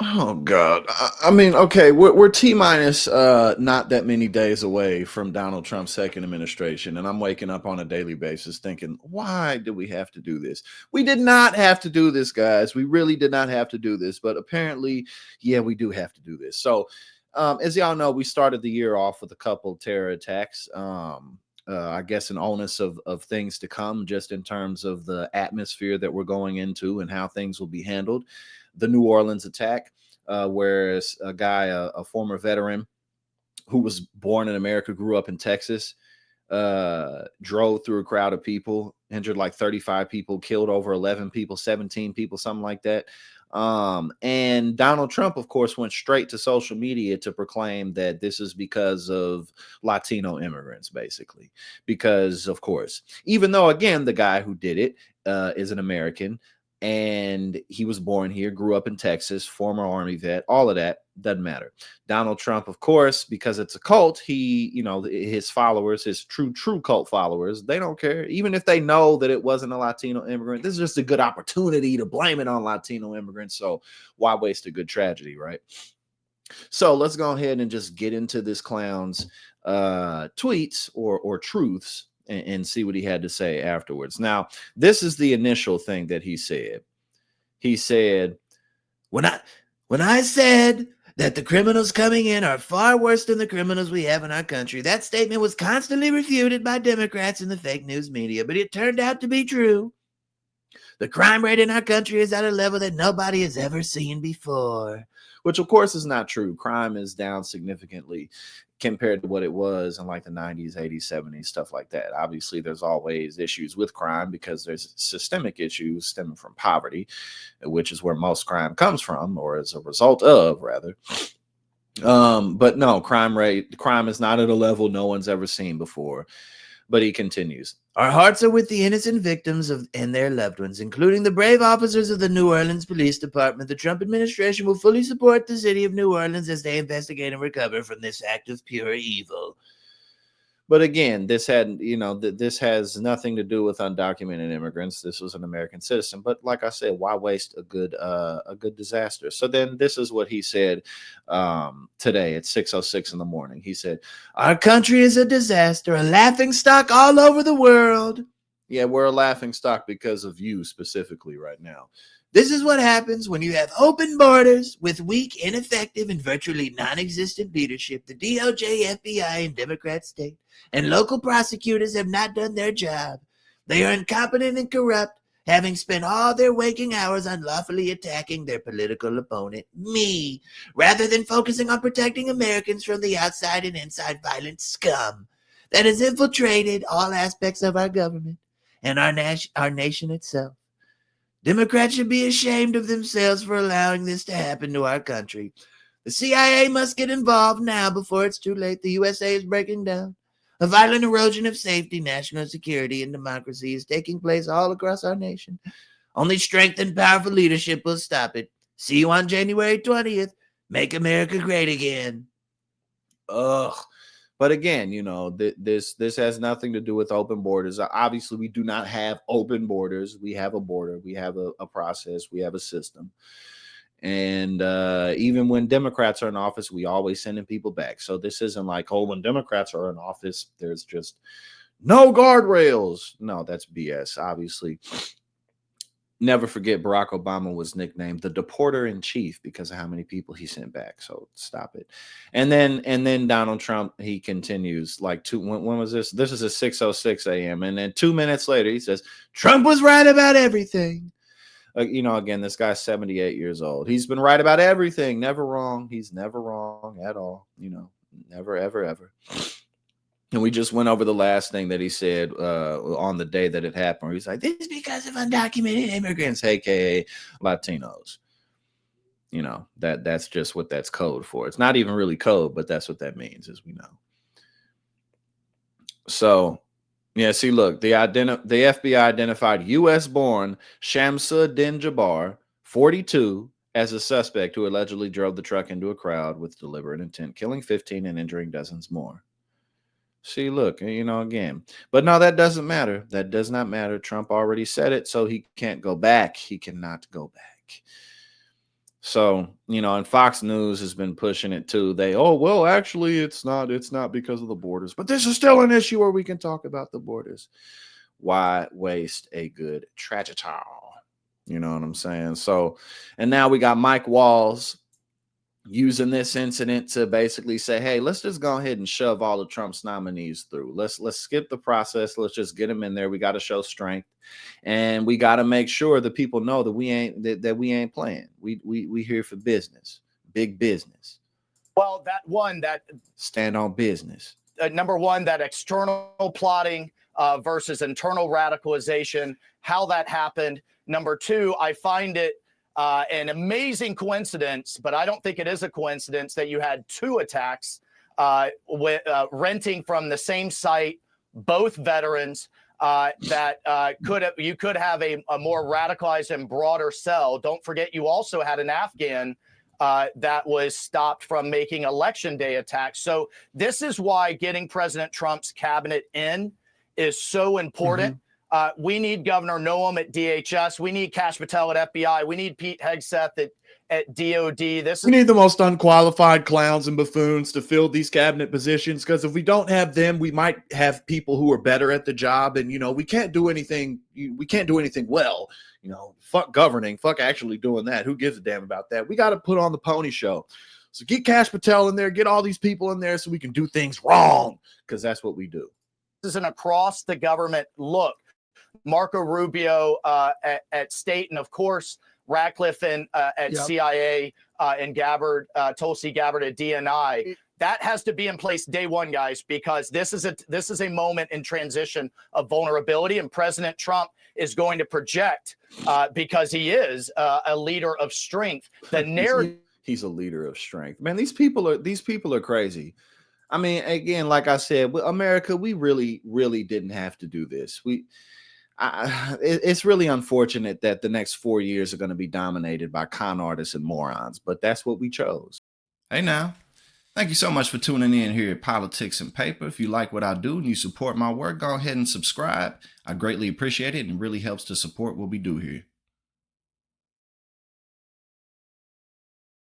Oh God. I mean, okay, we're T minus not that many days away from Donald Trump's second administration, and I'm waking up on a daily basis thinking, why do we have to do this? We did not have to do this, guys. We really did not have to do this, but apparently, yeah, we do have to do this. So, as y'all know, we started the year off with a couple terror attacks. I guess an onus of things to come, just in terms of the atmosphere that we're going into and how things will be handled. The New Orleans attack, where a guy, a former veteran who was born in America, grew up in Texas, drove through a crowd of people, injured like 35 people, killed over 11 people, 17 people, something like that. And Donald Trump, of course, went straight to social media to proclaim that this is because of Latino immigrants, basically. Because, of course, even though, again, the guy who did it is an American, and he was born here, grew up in Texas, former Army vet, all of that doesn't matter. Donald Trump, of course, because it's a cult, he, his followers, his true cult followers, they don't care. Even if they know that it wasn't a Latino immigrant, this is just a good opportunity to blame it on Latino immigrants. So why waste a good tragedy, right? So let's go ahead and just get into this clown's tweets or truths, and see what he had to say afterwards. Now, this is the initial thing that he said. He said, when I said that the criminals coming in are far worse than the criminals we have in our country, that statement was constantly refuted by Democrats and the fake news media, but it turned out to be true. The crime rate in our country is at a level that nobody has ever seen before. Which, of course, is not true. Crime is down significantly compared to what it was in like the 90s, 80s, 70s, stuff like that. Obviously, there's always issues with crime because there's systemic issues stemming from poverty, which is where most crime comes from, or as a result of, rather. But no, crime is not at a level no one's ever seen before. But he continues. Our hearts are with the innocent victims and their loved ones, including the brave officers of the New Orleans Police Department. The Trump administration will fully support the city of New Orleans as they investigate and recover from this act of pure evil. But again, this has nothing to do with undocumented immigrants. This was an American citizen. But like I said, why waste a good disaster? So then this is what he said today at 6:06 in the morning. He said, "Our country is a disaster, a laughing stock all over the world." Yeah, we're a laughing stock because of you specifically right now. This is what happens when you have open borders with weak, ineffective, and virtually non-existent leadership. The DOJ, FBI, and Democrat state and local prosecutors have not done their job. They are incompetent and corrupt, having spent all their waking hours unlawfully attacking their political opponent, me, rather than focusing on protecting Americans from the outside and inside violent scum that has infiltrated all aspects of our government and our nation itself. Democrats should be ashamed of themselves for allowing this to happen to our country. The CIA must get involved now before it's too late. The USA is breaking down. A violent erosion of safety, national security, and democracy is taking place all across our nation. Only strength and powerful leadership will stop it. See you on January 20th. Make America great again. Ugh. But again, this has nothing to do with open borders. Obviously, we do not have open borders. We have a border. We have a process. We have a system. And even when Democrats are in office, we always sending people back. So this isn't like, oh, when Democrats are in office, there's just no guardrails. No, that's BS. Obviously, never forget Barack Obama was nicknamed the deporter in chief because of how many people he sent back. So stop it. And then Donald Trump, he continues like when was this? This is at 6:06 a.m. And then 2 minutes later, he says, Trump was right about everything. Again, this guy's 78 years old. He's been right about everything, never wrong. He's never wrong at all. Never, ever, ever. And we just went over the last thing that he said on the day that it happened. He's like, this is because of undocumented immigrants, aka Latinos. That's just what that's code for. It's not even really code, but that's what that means, as we know. So, yeah, see, look, the FBI identified U.S.-born Shamsuddin Jabbar, 42, as a suspect who allegedly drove the truck into a crowd with deliberate intent, killing 15 and injuring dozens more. See, look, again. But no, that doesn't matter. That does not matter. Trump already said it, so he can't go back. He cannot go back. So, and Fox News has been pushing it too. Oh, well, actually, it's not because of the borders, but this is still an issue where we can talk about the borders. Why waste a good tragedy? You know what I'm saying? So, and now we got Mike Walls using this incident to basically say, hey, let's just go ahead and shove all of Trump's nominees through. Let's skip the process. Let's just get them in there. We got to show strength, and we got to make sure that people know that we ain't playing. We here for business, big business. Well, that stand on business. Number one, that external plotting versus internal radicalization, how that happened. Number two, I find it an amazing coincidence, but I don't think it is a coincidence that you had two attacks with renting from the same site, both veterans. That you could have a more radicalized and broader cell. Don't forget, you also had an Afghan that was stopped from making election day attacks. So this is why getting President Trump's cabinet in is so important. We need Governor Noam at DHS. We need Kash Patel at FBI. We need Pete Hegseth at DOD. We need the most unqualified clowns and buffoons to fill these cabinet positions, because if we don't have them, we might have people who are better at the job. And, we can't do anything. We can't do anything well. Fuck governing. Fuck actually doing that. Who gives a damn about that? We got to put on the pony show. So get Kash Patel in there. Get all these people in there so we can do things wrong, because that's what we do. This is an across the government look. Marco Rubio at State, and of course Ratcliffe and at CIA, and Gabbard, Tulsi Gabbard at DNI. That has to be in place day one, guys, because this is a moment in transition of vulnerability, and President Trump is going to project because he is a leader of strength. The narrative. He's a leader of strength, man. These people are crazy. I mean, again, like I said, America, we really, really didn't have to do this. It's really unfortunate that the next 4 years are going to be dominated by con artists and morons, but that's what we chose. Hey now, thank you so much for tuning in here at Politics and Paper. If you like what I do and you support my work, go ahead and subscribe. I greatly appreciate it, and it really helps to support what we do here.